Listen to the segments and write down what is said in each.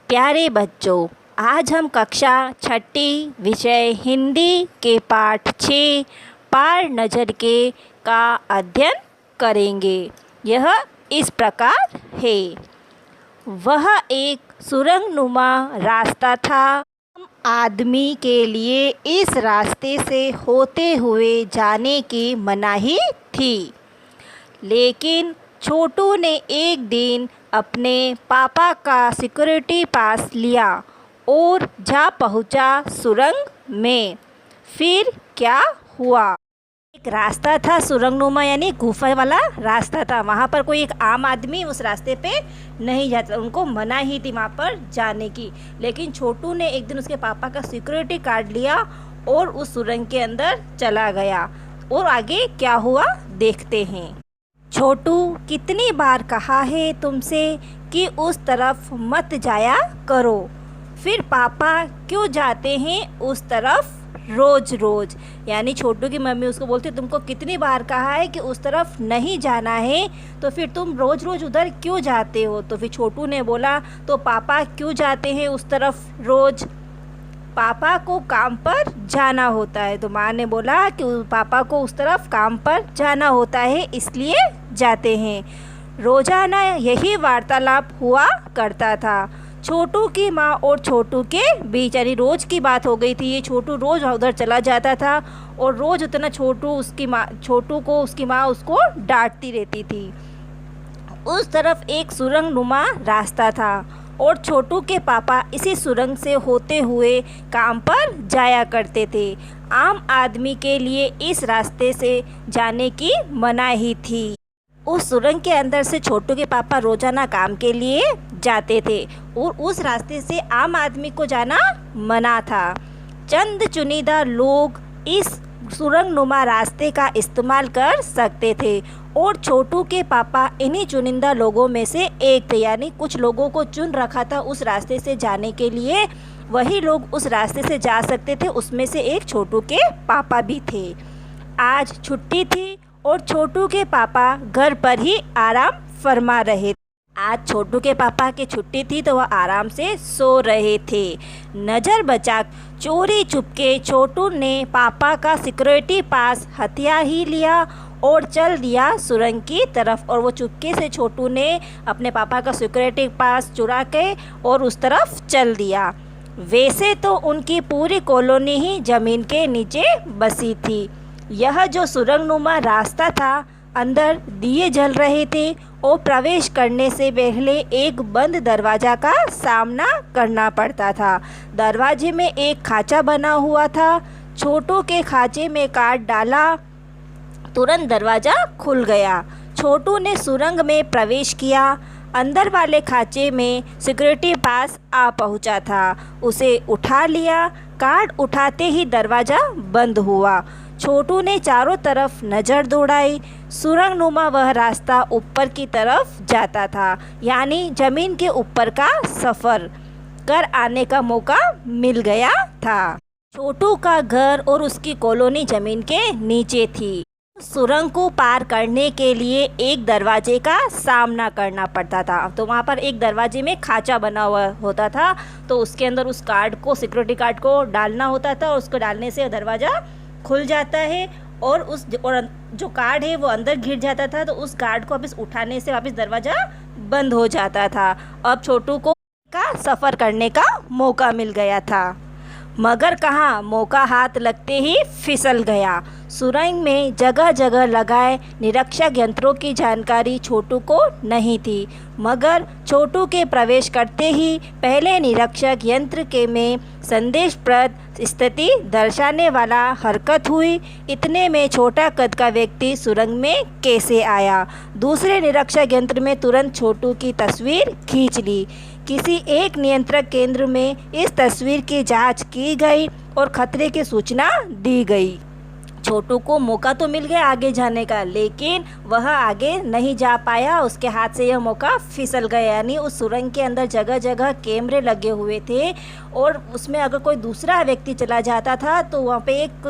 प्यारे बच्चों, आज हम कक्षा छठी विषय हिंदी के पाठ 6 पार नज़र के का अध्ययन करेंगे। यह इस प्रकार है। वह एक सुरंगनुमा रास्ता था। आम आदमी के लिए इस रास्ते से होते हुए जाने की मनाही थी, लेकिन छोटू ने एक दिन अपने पापा का सिक्योरिटी पास लिया और जा पहुंचा सुरंग में। फिर क्या हुआ? एक रास्ता था सुरंगनुमा, यानी गुफा वाला रास्ता था। वहाँ पर कोई एक आम आदमी उस रास्ते पे नहीं जाता, उनको मना ही थी वहाँ पर जाने की। लेकिन छोटू ने एक दिन उसके पापा का सिक्योरिटी कार्ड लिया और उस सुरंग के अंदर चला गया। और आगे क्या हुआ देखते हैं। छोटू, कितनी बार कहा है तुमसे कि उस तरफ मत जाया करो, फिर पापा क्यों जाते हैं उस तरफ रोज़ रोज़? यानी छोटू की मम्मी उसको बोलती, तुमको कितनी बार कहा है कि उस तरफ नहीं जाना है, तो फिर तुम रोज़ रोज़ उधर क्यों जाते हो? तो फिर छोटू ने बोला, तो पापा क्यों जाते हैं उस तरफ रोज़? पापा को काम पर जाना होता है। तो माँ ने बोला कि पापा को उस तरफ काम पर जाना होता है, इसलिए जाते हैं। रोज़ाना यही वार्तालाप हुआ करता था छोटू की माँ और छोटू के बीच। यानी रोज़ की बात हो गई थी। ये छोटू रोज़ उधर चला जाता था और रोज़ उतना छोटू को उसकी माँ उसको डांटती रहती थी। उस तरफ एक सुरंगनुमा रास्ता था और छोटू के पापा इसी सुरंग से होते हुए काम पर जाया करते थे। आम आदमी के लिए इस रास्ते से जाने की मनाही थी। उस सुरंग के अंदर से छोटू के पापा रोजाना काम के लिए जाते थे और उस रास्ते से आम आदमी को जाना मना था। चंद चुनिंदा लोग इस सुरंगनुमा रास्ते का इस्तेमाल कर सकते थे और छोटू के पापा इन्हीं चुनिंदा लोगों में से एक थे। यानी कुछ लोगों को चुन रखा था उस रास्ते से जाने के लिए, वही लोग उस रास्ते से जा सकते थे। उसमें से एक छोटू के पापा भी थे। आज छुट्टी थी और छोटू के पापा घर पर ही आराम फरमा रहे थे। आज छोटू के पापा की छुट्टी थी तो वह आराम से सो रहे थे। नज़र बचा चोरी चुपके छोटू ने पापा का सिक्योरिटी पास हथिया ही लिया और चल दिया सुरंग की तरफ। और वो चुपके से छोटू ने अपने पापा का सिक्योरिटी पास चुरा के और उस तरफ चल दिया। वैसे तो उनकी पूरी कॉलोनी ही ज़मीन के नीचे बसी थी। यह जो सुरंगनुमा रास्ता था, अंदर दिए जल रहे थे और प्रवेश करने से पहले एक बंद दरवाज़ा का सामना करना पड़ता था। दरवाजे में एक खांचा बना हुआ था। छोटू के खांचे में कार्ड डाला, तुरंत दरवाज़ा खुल गया। छोटू ने सुरंग में प्रवेश किया। अंदर वाले खांचे में सिक्योरिटी पास आ पहुंचा था। उसे उठा लिया। कार्ड उठाते ही दरवाज़ा बंद हुआ। छोटू ने चारों तरफ नज़र दौड़ाई। सुरंगनुमा वह रास्ता ऊपर की तरफ जाता था, यानी ज़मीन के ऊपर का सफ़र कर आने का मौका मिल गया था। छोटू का घर और उसकी कॉलोनी ज़मीन के नीचे थी। सुरंग को पार करने के लिए एक दरवाजे का सामना करना पड़ता था। तो वहाँ पर एक दरवाजे में खांचा बना हुआ होता था, तो उसके अंदर उस कार्ड को, सिक्योरिटी कार्ड को डालना होता था और उसको डालने से दरवाज़ा खुल जाता है और जो कार्ड है वो अंदर घिर जाता था। तो उस कार्ड को वापस उठाने से वापस दरवाज़ा बंद हो जाता था। अब छोटू को का सफ़र करने का मौका मिल गया था, मगर कहाँ, मौका हाथ लगते ही फिसल गया। सुरंग में जगह जगह लगाए निरीक्षक यंत्रों की जानकारी छोटू को नहीं थी, मगर छोटू के प्रवेश करते ही पहले निरीक्षक यंत्र के में संदेशप्रद स्थिति दर्शाने वाला हरकत हुई। इतने में छोटा कद का व्यक्ति सुरंग में कैसे आया? दूसरे निरीक्षक यंत्र में तुरंत छोटू की तस्वीर खींच ली। किसी एक नियंत्रक केंद्र में इस तस्वीर की जांच की गई और खतरे की सूचना दी गई। छोटू को मौका तो मिल गया आगे जाने का, लेकिन वह आगे नहीं जा पाया। उसके हाथ से यह मौका फिसल गया। यानी उस सुरंग के अंदर जगह जगह कैमरे लगे हुए थे और उसमें अगर कोई दूसरा व्यक्ति चला जाता था तो वहाँ पे एक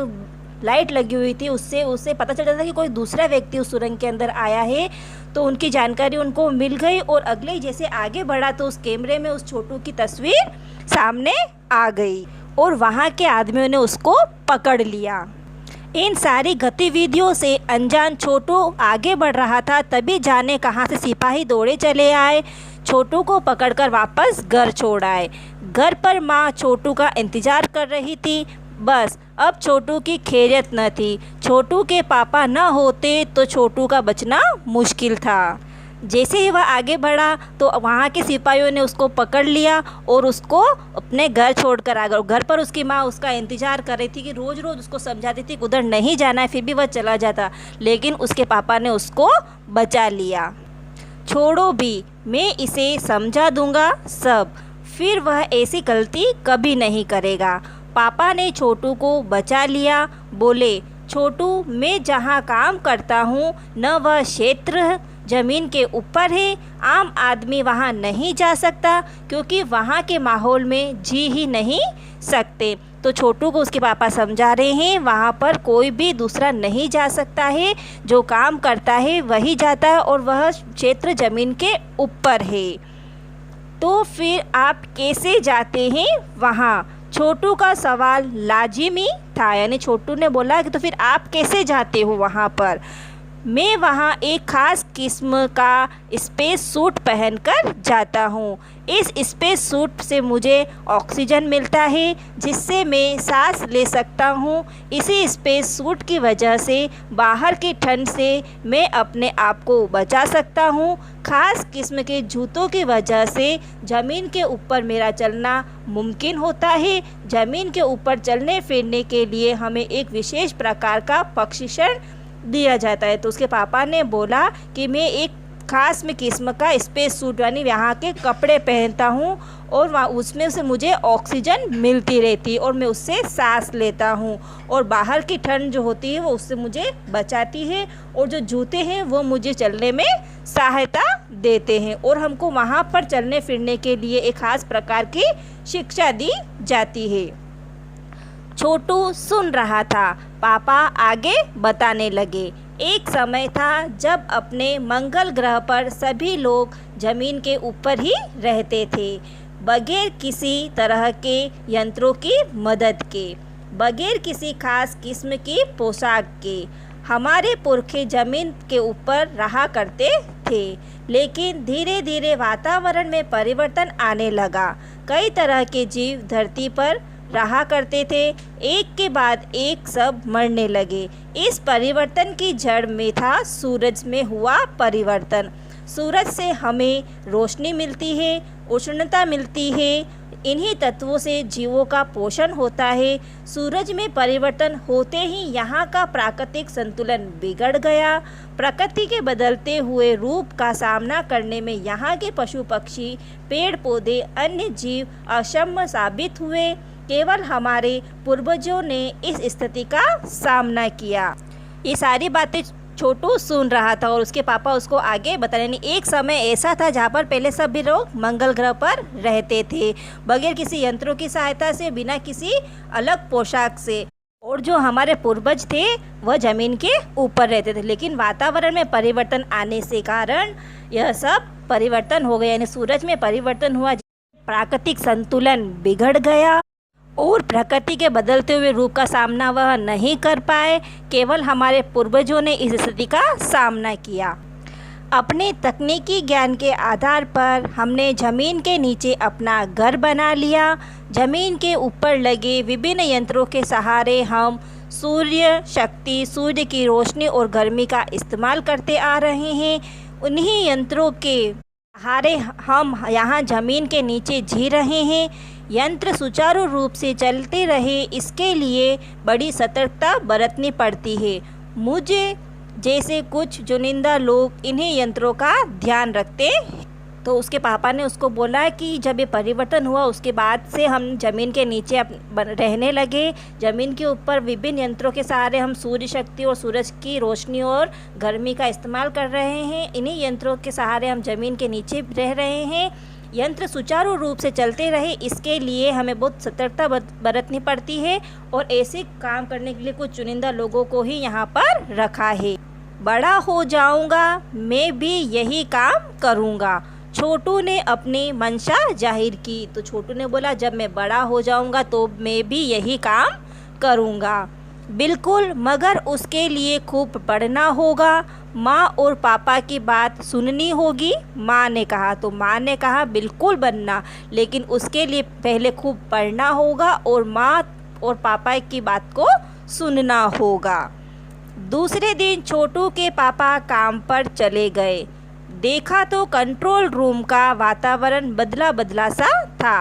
लाइट लगी हुई थी, उससे पता चल जाता था कि कोई दूसरा व्यक्ति उस सुरंग के अंदर आया है। तो उनकी जानकारी उनको मिल गई और अगले ही जैसे आगे बढ़ा तो उस कैमरे में उस छोटू की तस्वीर सामने आ गई और वहाँ के आदमियों ने उसको पकड़ लिया। इन सारी गतिविधियों से अनजान छोटू आगे बढ़ रहा था, तभी जाने कहाँ से सिपाही दौड़े चले आए, छोटू को पकड़कर वापस घर छोड़ आए। घर पर माँ छोटू का इंतज़ार कर रही थी। बस अब छोटू की खैरियत न थी। छोटू के पापा न होते तो छोटू का बचना मुश्किल था। जैसे ही वह आगे बढ़ा तो वहाँ के सिपाहियों ने उसको पकड़ लिया और उसको अपने घर छोड़कर आ गए। घर पर उसकी माँ उसका इंतज़ार कर रही थी कि रोज़ रोज़ उसको समझाती थी कि उधर नहीं जाना है, फिर भी वह चला जाता, लेकिन उसके पापा ने उसको बचा लिया। छोड़ो भी, मैं इसे समझा दूंगा सब, फिर वह ऐसी गलती कभी नहीं करेगा। पापा ने छोटू को बचा लिया। बोले, छोटू, मैं जहाँ काम करता हूँ न वह क्षेत्र ज़मीन के ऊपर है, आम आदमी वहाँ नहीं जा सकता क्योंकि वहाँ के माहौल में जी ही नहीं सकते। तो छोटू को उसके पापा समझा रहे हैं वहाँ पर कोई भी दूसरा नहीं जा सकता है, जो काम करता है वही जाता है और वह क्षेत्र ज़मीन के ऊपर है। तो फिर आप कैसे जाते हैं वहाँ? छोटू का सवाल लाजिमी था, यानी छोटू ने बोला कि तो फिर आप कैसे जाते हो वहाँ पर? मैं वहाँ एक ख़ास किस्म का स्पेस सूट पहनकर जाता हूँ। इस स्पेस सूट से मुझे ऑक्सीजन मिलता है जिससे मैं सांस ले सकता हूँ। इसी स्पेस सूट की वजह से बाहर की ठंड से मैं अपने आप को बचा सकता हूँ। ख़ास किस्म के जूतों की वजह से ज़मीन के ऊपर मेरा चलना मुमकिन होता है। ज़मीन के ऊपर चलने फिरने के लिए हमें एक विशेष प्रकार का प्रशिक्षण दिया जाता है। तो उसके पापा ने बोला कि मैं एक ख़ास में किस्म का स्पेस सूट यानी यहाँ के कपड़े पहनता हूँ और वहाँ उसमें से मुझे ऑक्सीजन मिलती रहती है और मैं उससे सांस लेता हूँ और बाहर की ठंड जो होती है वो उससे मुझे बचाती है और जो जूते हैं वो मुझे चलने में सहायता देते हैं और हमको वहाँ पर चलने फिरने के लिए एक ख़ास प्रकार की शिक्षा दी जाती है। छोटू सुन रहा था। पापा आगे बताने लगे, एक समय था जब अपने मंगल ग्रह पर सभी लोग ज़मीन के ऊपर ही रहते थे, बगैर किसी तरह के यंत्रों की मदद के, बगैर किसी खास किस्म की पोशाक के। हमारे पुरखे ज़मीन के ऊपर रहा करते थे, लेकिन धीरे धीरे वातावरण में परिवर्तन आने लगा। कई तरह के जीव धरती पर रहा करते थे, एक के बाद एक सब मरने लगे। इस परिवर्तन की जड़ में था सूरज में हुआ परिवर्तन। सूरज से हमें रोशनी मिलती है, उष्णता मिलती है, इन्हीं तत्वों से जीवों का पोषण होता है। सूरज में परिवर्तन होते ही यहाँ का प्राकृतिक संतुलन बिगड़ गया। प्रकृति के बदलते हुए रूप का सामना करने में यहाँ के पशु पक्षी, पेड़ पौधे, अन्य जीव अक्षम साबित हुए। केवल हमारे पूर्वजों ने इस स्थिति का सामना किया। ये सारी बातें छोटू सुन रहा था और उसके पापा उसको आगे बता रहे हैं। एक समय ऐसा था जहाँ पर पहले सभी लोग मंगल ग्रह पर रहते थे, बगैर किसी यंत्रों की सहायता से, बिना किसी अलग पोशाक से, और जो हमारे पूर्वज थे वह ज़मीन के ऊपर रहते थे। लेकिन वातावरण में परिवर्तन आने से कारण यह सब परिवर्तन हो गया, यानी सूरज में परिवर्तन हुआ, प्राकृतिक संतुलन बिगड़ गया और प्रकृति के बदलते हुए रूप का सामना वह नहीं कर पाए। केवल हमारे पूर्वजों ने इस स्थिति का सामना किया। अपने तकनीकी ज्ञान के आधार पर हमने ज़मीन के नीचे अपना घर बना लिया। ज़मीन के ऊपर लगे विभिन्न यंत्रों के सहारे हम सूर्य शक्ति, सूर्य की रोशनी और गर्मी का इस्तेमाल करते आ रहे हैं। उन्हीं यंत्रों के सहारे हम यहाँ ज़मीन के नीचे जी रहे हैं। यंत्र सुचारू रूप से चलते रहे, इसके लिए बड़ी सतर्कता बरतनी पड़ती है। मुझे जैसे कुछ चुनिंदा लोग इन्हीं यंत्रों का ध्यान रखते। तो उसके पापा ने उसको बोला कि जब ये परिवर्तन हुआ उसके बाद से हम ज़मीन के नीचे रहने लगे। ज़मीन के ऊपर विभिन्न यंत्रों के सहारे हम सूर्य शक्ति और सूरज की रोशनी और गर्मी का इस्तेमाल कर रहे हैं। इन्हीं यंत्रों के सहारे हम ज़मीन के नीचे रह रहे हैं। यंत्र सुचारू रूप से चलते रहे, इसके लिए हमें बहुत सतर्कता बरतनी पड़ती है और ऐसे काम करने के लिए कुछ चुनिंदा लोगों को ही यहाँ पर रखा है। बड़ा हो जाऊंगा मैं भी यही काम करूंगा। छोटू ने अपनी मंशा जाहिर की। तो छोटू ने बोला जब मैं बड़ा हो जाऊंगा तो मैं भी यही काम करूंगा। बिल्कुल, मगर उसके लिए खूब पढ़ना होगा। माँ और पापा की बात सुननी होगी, माँ ने कहा। तो माँ ने कहा बिल्कुल बनना, लेकिन उसके लिए पहले खूब पढ़ना होगा और माँ और पापा की बात को सुनना होगा। दूसरे दिन छोटू के पापा काम पर चले गए। देखा तो कंट्रोल रूम का वातावरण बदला बदला सा था।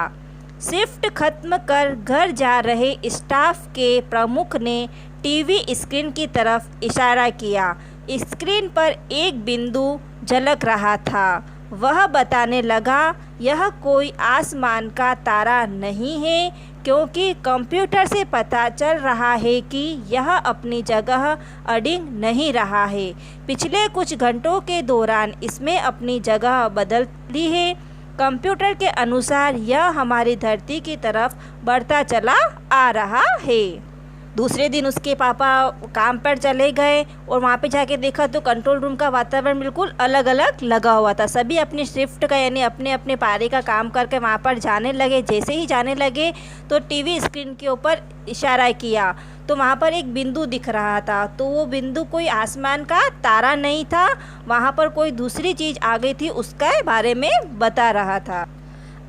शिफ्ट खत्म कर घर जा रहे स्टाफ के प्रमुख ने टीवी स्क्रीन की तरफ इशारा किया। स्क्रीन पर एक बिंदु झलक रहा था। वह बताने लगा यह कोई आसमान का तारा नहीं है, क्योंकि कंप्यूटर से पता चल रहा है कि यह अपनी जगह अडिग नहीं रहा है। पिछले कुछ घंटों के दौरान इसमें अपनी जगह बदल ली है। कंप्यूटर के अनुसार यह हमारी धरती की तरफ बढ़ता चला आ रहा है। दूसरे दिन उसके पापा काम पर चले गए और वहाँ पे जाके देखा तो कंट्रोल रूम का वातावरण बिल्कुल अलग अलग लगा हुआ था। सभी अपनी शिफ्ट का यानी अपने अपने पारी का काम करके वहाँ पर जाने लगे। जैसे ही जाने लगे तो टीवी स्क्रीन के ऊपर इशारा किया तो वहाँ पर एक बिंदु दिख रहा था। तो वो बिंदु कोई आसमान का तारा नहीं था, वहाँ पर कोई दूसरी चीज़ आ गई थी, उसके बारे में बता रहा था।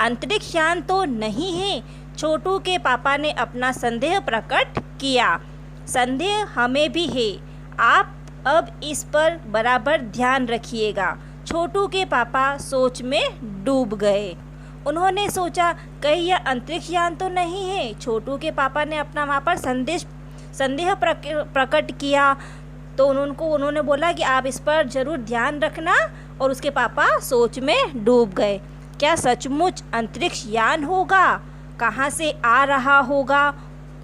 अंतरिक्ष यान तो नहीं है, छोटू के पापा ने अपना संदेह प्रकट किया। संदेह हमें भी है, आप अब इस पर बराबर ध्यान रखिएगा। छोटू के पापा सोच में डूब गए। उन्होंने सोचा कहीं यह अंतरिक्ष यान तो नहीं है। छोटू के पापा ने अपना वहाँ पर संदेह प्रकट किया तो उन्होंने बोला कि आप इस पर ज़रूर ध्यान रखना, और उसके पापा सोच में डूब गए। क्या सचमुच अंतरिक्ष यान होगा? कहाँ से आ रहा होगा?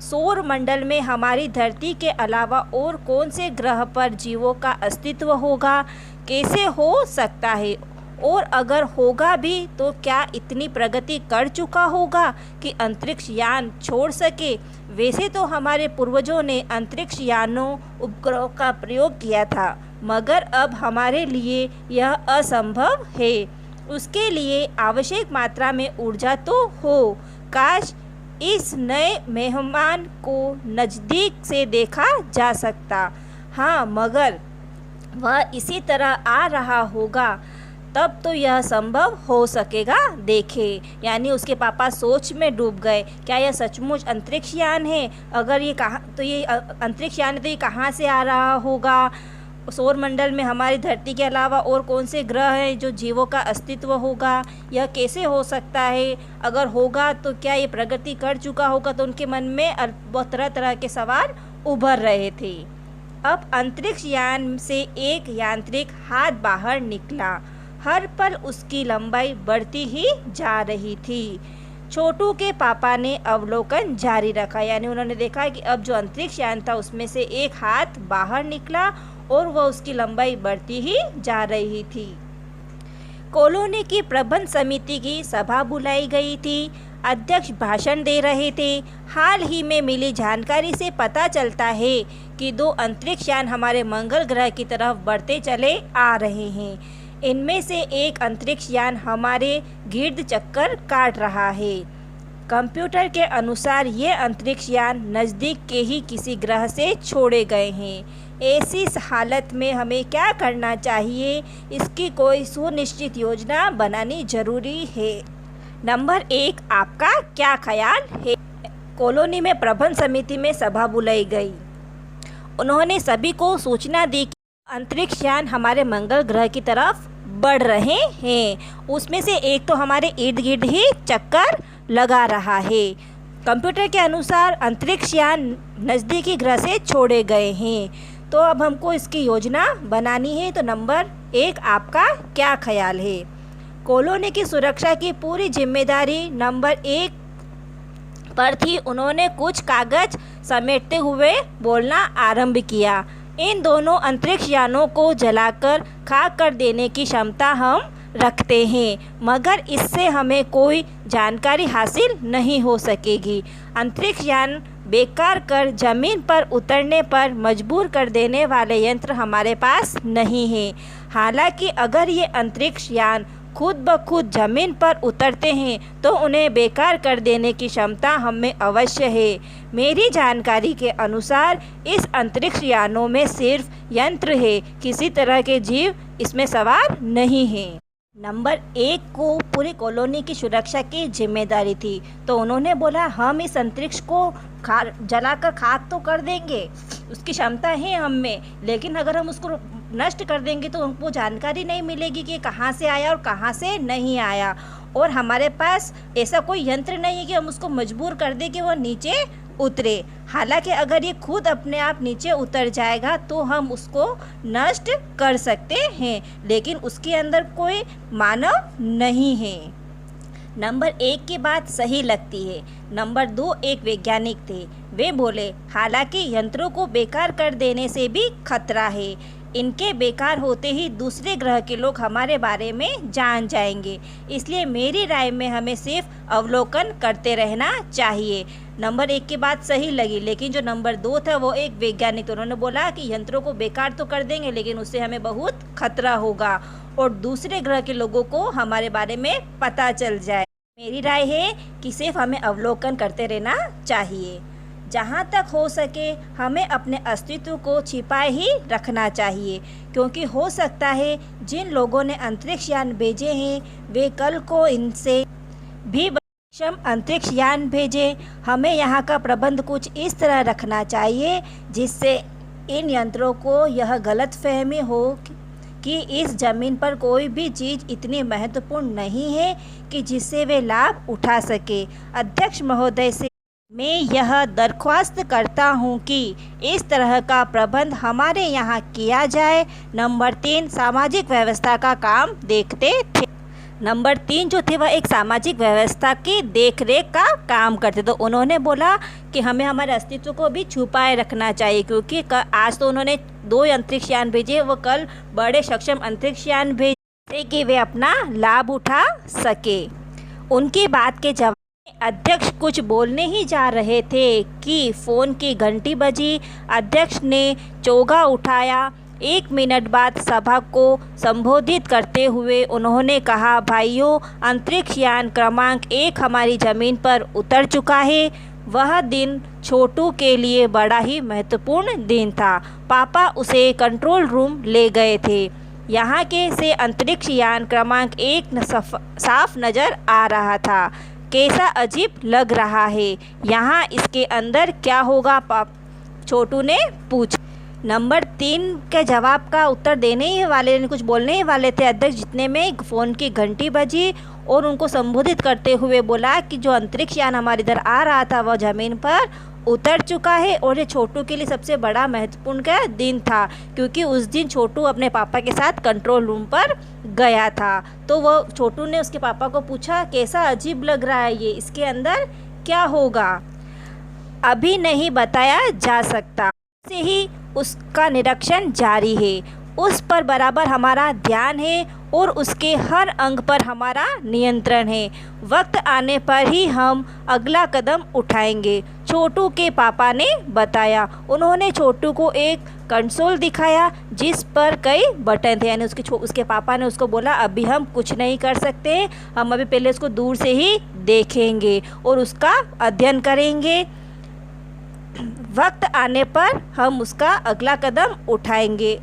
सौर मंडल में हमारी धरती के अलावा और कौन से ग्रह पर जीवों का अस्तित्व होगा? कैसे हो सकता है? और अगर होगा भी तो क्या इतनी प्रगति कर चुका होगा कि अंतरिक्ष यान छोड़ सके? वैसे तो हमारे पूर्वजों ने अंतरिक्ष यानों उपग्रहों का प्रयोग किया था, मगर अब हमारे लिए यह असंभव है। उसके लिए आवश्यक मात्रा में ऊर्जा तो हो। काश इस नए मेहमान को नज़दीक से देखा जा सकता। हाँ, मगर वह इसी तरह आ रहा होगा तब तो यह संभव हो सकेगा। देखे, यानी उसके पापा सोच में डूब गए। क्या यह सचमुच अंतरिक्ष यान है? अगर ये अंतरिक्ष यान है तो ये कहाँ से आ रहा होगा? सौर मंडल में हमारी धरती के अलावा और कौन से ग्रह हैं जो जीवों का अस्तित्व होगा? यह कैसे हो सकता है? अगर होगा तो क्या ये प्रगति कर चुका होगा? तो उनके मन में बहुत तरह तरह के सवाल उभर रहे थे। अब अंतरिक्ष यान से एक यांत्रिक हाथ बाहर निकला। हर पल उसकी लंबाई बढ़ती ही जा रही थी। छोटू के पापा ने अवलोकन जारी रखा, यानी उन्होंने देखा कि अब जो अंतरिक्ष यान था उसमें से एक हाथ बाहर निकला और वह उसकी लंबाई बढ़ती ही जा रही थी। कॉलोनी की प्रबंध समिति की सभा बुलाई गई थी। अध्यक्ष भाषण दे रहे थे। हाल ही में मिली जानकारी से पता चलता है कि 2 अंतरिक्ष यान हमारे मंगल ग्रह की तरफ बढ़ते चले आ रहे हैं। इनमें से एक अंतरिक्ष यान हमारे गिर्द चक्कर काट रहा है। कंप्यूटर के अनुसार ये अंतरिक्ष यान नज़दीक के ही किसी ग्रह से छोड़े गए हैं। ऐसी हालत में हमें क्या करना चाहिए, इसकी कोई सुनिश्चित योजना बनानी जरूरी है। नंबर 1, आपका क्या ख्याल है? कॉलोनी में प्रबंध समिति में सभा बुलाई गई। उन्होंने सभी को सूचना दी कि अंतरिक्ष यान हमारे मंगल ग्रह की तरफ बढ़ रहे हैं। उसमें से एक तो हमारे इर्द गिर्द ही चक्कर लगा रहा है। कंप्यूटर के अनुसार अंतरिक्ष यान नज़दीकी ग्रह से छोड़े गए हैं। तो अब हमको इसकी योजना बनानी है। तो नंबर 1, आपका क्या ख्याल है? कॉलोनी की सुरक्षा की पूरी जिम्मेदारी नंबर 1 पर थी। उन्होंने कुछ कागज समेटते हुए बोलना आरंभ किया। इन दोनों अंतरिक्ष यानों को जलाकर खाक कर देने की क्षमता हम रखते हैं, मगर इससे हमें कोई जानकारी हासिल नहीं हो सकेगी। अंतरिक्ष यान बेकार कर ज़मीन पर उतरने पर मजबूर कर देने वाले यंत्र हमारे पास नहीं है। हालांकि अगर ये अंतरिक्ष यान खुद ब खुद ज़मीन पर उतरते हैं तो उन्हें बेकार कर देने की क्षमता हमें अवश्य है। मेरी जानकारी के अनुसार इस अंतरिक्ष यानों में सिर्फ यंत्र है, किसी तरह के जीव इसमें सवार नहीं हैं। नंबर 1 को पूरी कॉलोनी की सुरक्षा की जिम्मेदारी थी, तो उन्होंने बोला हम इस अंतरिक्ष को जलाकर खाक तो कर देंगे, उसकी क्षमता है हम में, लेकिन अगर हम उसको नष्ट कर देंगे तो उनको जानकारी नहीं मिलेगी कि कहाँ से आया और कहाँ से नहीं आया। और हमारे पास ऐसा कोई यंत्र नहीं है कि हम उसको मजबूर कर दें कि वो नीचे उतरे। हालांकि अगर ये खुद अपने आप नीचे उतर जाएगा तो हम उसको नष्ट कर सकते हैं, लेकिन उसके अंदर कोई मानव नहीं है। नंबर 1 की बात सही लगती है। नंबर 2 एक वैज्ञानिक थे, वे बोले हालांकि यंत्रों को बेकार कर देने से भी खतरा है, इनके बेकार होते ही दूसरे ग्रह के लोग हमारे बारे में जान जाएंगे, इसलिए मेरी राय में हमें सिर्फ अवलोकन करते रहना चाहिए। नंबर 1 की बात सही लगी, लेकिन जो नंबर 2 था वो एक वैज्ञानिक, उन्होंने बोला कि यंत्रों को बेकार तो कर देंगे लेकिन उससे हमें बहुत खतरा होगा और दूसरे ग्रह के लोगों को हमारे बारे में पता चल जाए। मेरी राय है कि सिर्फ हमें अवलोकन करते रहना चाहिए। जहाँ तक हो सके हमें अपने अस्तित्व को छिपाए ही रखना चाहिए, क्योंकि हो सकता है जिन लोगों ने अंतरिक्ष यान भेजे हैं वे कल को इनसे भी सक्षम अंतरिक्ष यान भेजें। हमें यहाँ का प्रबंध कुछ इस तरह रखना चाहिए जिससे इन यंत्रों को यह गलतफहमी हो कि इस ज़मीन पर कोई भी चीज़ इतनी महत्वपूर्ण नहीं है कि जिससे वे लाभ उठा सके। अध्यक्ष महोदय से मैं यह दरख्वास्त करता हूं कि इस तरह का प्रबंध हमारे यहाँ किया जाए। नंबर 3 सामाजिक व्यवस्था का काम देखते थे। नंबर 3 जो थे वह एक सामाजिक व्यवस्था की देखरेख का काम करते, तो उन्होंने बोला कि हमें हमारे अस्तित्व को भी छुपाए रखना चाहिए, क्योंकि आज तो उन्होंने 2 अंतरिक्ष यान भेजे, वो कल बड़े सक्षम अंतरिक्ष यान भेजे कि वे अपना लाभ उठा सके। उनकी बात के जवाब अध्यक्ष कुछ बोलने ही जा रहे थे कि फ़ोन की घंटी बजी। अध्यक्ष ने चौगा उठाया। 1 मिनट बाद सभा को संबोधित करते हुए उन्होंने कहा, भाइयों, अंतरिक्ष यान क्रमांक 1 हमारी ज़मीन पर उतर चुका है। वह दिन छोटू के लिए बड़ा ही महत्वपूर्ण दिन था। पापा उसे कंट्रोल रूम ले गए थे। यहाँ के से अंतरिक्ष यान क्रमांक 1 साफ नज़र आ रहा था। कैसा अजीब लग रहा है, यहाँ इसके अंदर क्या होगा? छोटू ने पूछा। नंबर 3 के जवाब का उत्तर देने ही वाले कुछ बोलने ही वाले थे अध्यक्ष, जितने में फ़ोन की घंटी बजी और उनको संबोधित करते हुए बोला कि जो अंतरिक्ष यान हमारे इधर आ रहा था वह ज़मीन पर उतर चुका है और ये छोटू के लिए सबसे बड़ा महत्वपूर्ण का दिन था, क्योंकि उस दिन छोटू अपने पापा के साथ कंट्रोल रूम पर गया था। तो वो छोटू ने उसके पापा को पूछा, कैसा अजीब लग रहा है ये, इसके अंदर क्या होगा? अभी नहीं बताया जा सकता, से ही उसका निरीक्षण जारी है। उस पर बराबर हमारा ध्यान है और उसके हर अंग पर हमारा नियंत्रण है। वक्त आने पर ही हम अगला कदम उठाएंगे, छोटू के पापा ने बताया। उन्होंने छोटू को एक कंसोल दिखाया जिस पर कई बटन थे, यानी उसके पापा ने उसको बोला अभी हम कुछ नहीं कर सकते, हम अभी पहले उसको दूर से ही देखेंगे और उसका अध्ययन करेंगे। वक्त आने पर हम उसका अगला कदम उठाएंगे।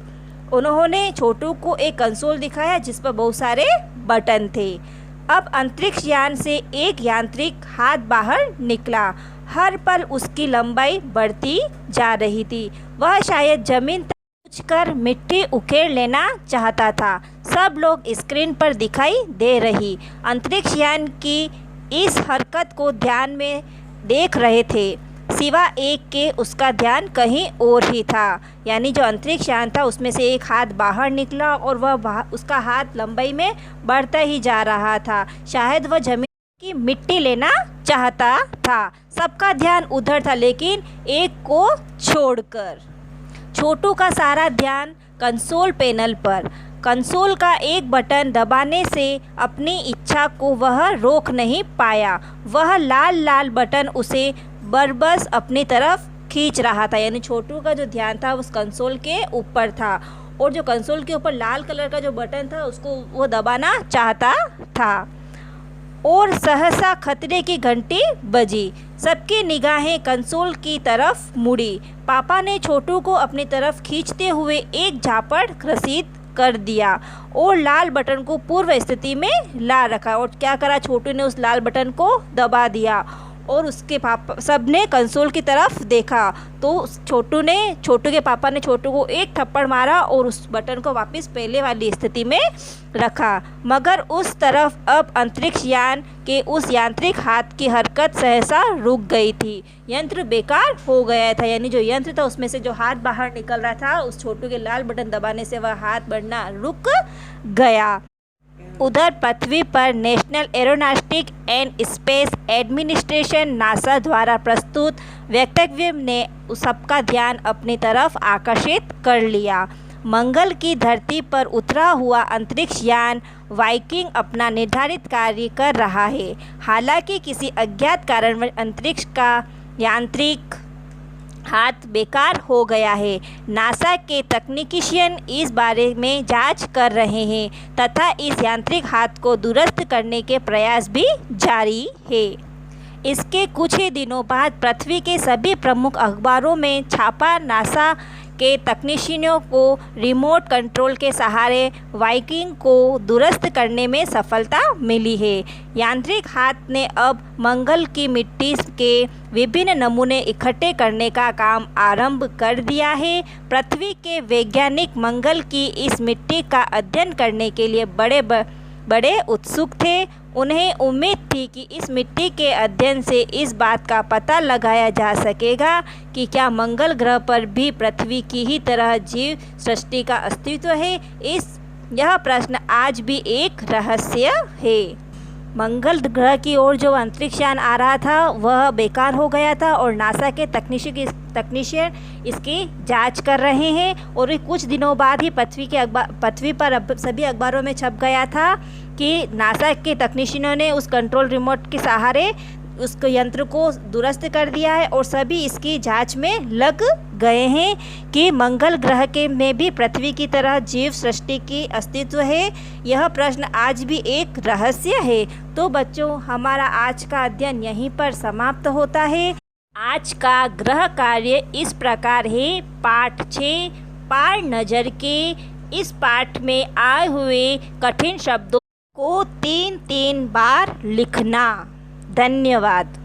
उन्होंने छोटू को एक कंसोल दिखाया जिस पर बहुत सारे बटन थे। अब अंतरिक्ष यान से एक यांत्रिक हाथ बाहर निकला। हर पल उसकी लंबाई बढ़ती जा रही थी। वह शायद जमीन तक पहुंचकर मिट्टी उखेड़ लेना चाहता था। सब लोग स्क्रीन पर दिखाई दे रही अंतरिक्ष यान की इस हरकत को ध्यान में देख रहे थे। सिवा एक के उसका ध्यान कहीं और ही था, यानी जो अंतरिक्ष यान था उसमें से एक हाथ बाहर निकला और वह उसका हाथ लंबाई में बढ़ता ही जा रहा था। शायद वह जमीन की मिट्टी लेना चाहता था। सबका ध्यान उधर था, लेकिन एक को छोड़कर। छोटू का सारा ध्यान कंसोल पैनल पर। कंसोल का एक बटन दबाने से अपनी इच्छा को वह रोक नहीं पाया। वह लाल लाल बटन उसे बरबस अपनी तरफ खींच रहा था, यानी छोटू का जो ध्यान था उस कंसोल के ऊपर था और जो कंसोल के ऊपर लाल कलर का जो बटन था उसको वो दबाना चाहता था। और सहसा खतरे की घंटी बजी। सबकी निगाहें कंसोल की तरफ मुड़ी। पापा ने छोटू को अपनी तरफ खींचते हुए एक झापड़ रसीद कर दिया और लाल बटन को पूर्व स्थिति में ला रखा। और क्या करा, छोटू ने उस लाल बटन को दबा दिया और उसके पापा सब ने कंसोल की तरफ देखा तो छोटू के पापा ने छोटू को एक थप्पड़ मारा और उस बटन को वापस पहले वाली स्थिति में रखा। मगर उस तरफ अब अंतरिक्ष यान के उस यांत्रिक हाथ की हरकत सहसा रुक गई थी। यंत्र बेकार हो गया था, यानी जो यंत्र था उसमें से जो हाथ बाहर निकल रहा था उस छोटू के लाल बटन दबाने से वह हाथ बढ़ना रुक गया। उधर पृथ्वी पर national aeronautics and space administration NASA द्वारा प्रस्तुत वक्तव्य ने सबका ध्यान अपनी तरफ आकर्षित कर लिया। मंगल की धरती पर उतरा हुआ अंतरिक्ष यान वाइकिंग अपना निर्धारित कार्य कर रहा है। हालांकि किसी अज्ञात कारणवश अंतरिक्ष का यांत्रिक हाथ बेकार हो गया है। नासा के तकनीशियन इस बारे में जांच कर रहे हैं तथा इस यांत्रिक हाथ को दुरुस्त करने के प्रयास भी जारी है। इसके कुछ ही दिनों बाद पृथ्वी के सभी प्रमुख अखबारों में छापा नासा के तकनीशियनों को रिमोट कंट्रोल के सहारे वाइकिंग को दुरुस्त करने में सफलता मिली है। यांत्रिक हाथ ने अब मंगल की मिट्टी के विभिन्न नमूने इकट्ठे करने का काम आरंभ कर दिया है। पृथ्वी के वैज्ञानिक मंगल की इस मिट्टी का अध्ययन करने के लिए बड़े उत्सुक थे। उन्हें उम्मीद थी कि इस मिट्टी के अध्ययन से इस बात का पता लगाया जा सकेगा कि क्या मंगल ग्रह पर भी पृथ्वी की ही तरह जीव सृष्टि का अस्तित्व है। यह प्रश्न आज भी एक रहस्य है। मंगल ग्रह की ओर जो अंतरिक्ष यान आ रहा था वह बेकार हो गया था और नासा के तकनीशियन इसकी जांच कर रहे हैं और कुछ दिनों बाद ही पृथ्वी पर सभी अखबारों में छप गया था कि नासा के तकनीशियनों ने उस कंट्रोल रिमोट के सहारे उस यंत्र को दुरुस्त कर दिया है और सभी इसकी जांच में लग गए हैं कि मंगल ग्रह के में भी पृथ्वी की तरह जीव सृष्टि की अस्तित्व है। यह प्रश्न आज भी एक रहस्य है। तो बच्चों, हमारा आज का अध्ययन यहीं पर समाप्त होता है। आज का गृह कार्य इस प्रकार है। पाठ 6 पार नज़र के इस पाठ में आए हुए कठिन शब्दों को 3-3 बार लिखना। धन्यवाद।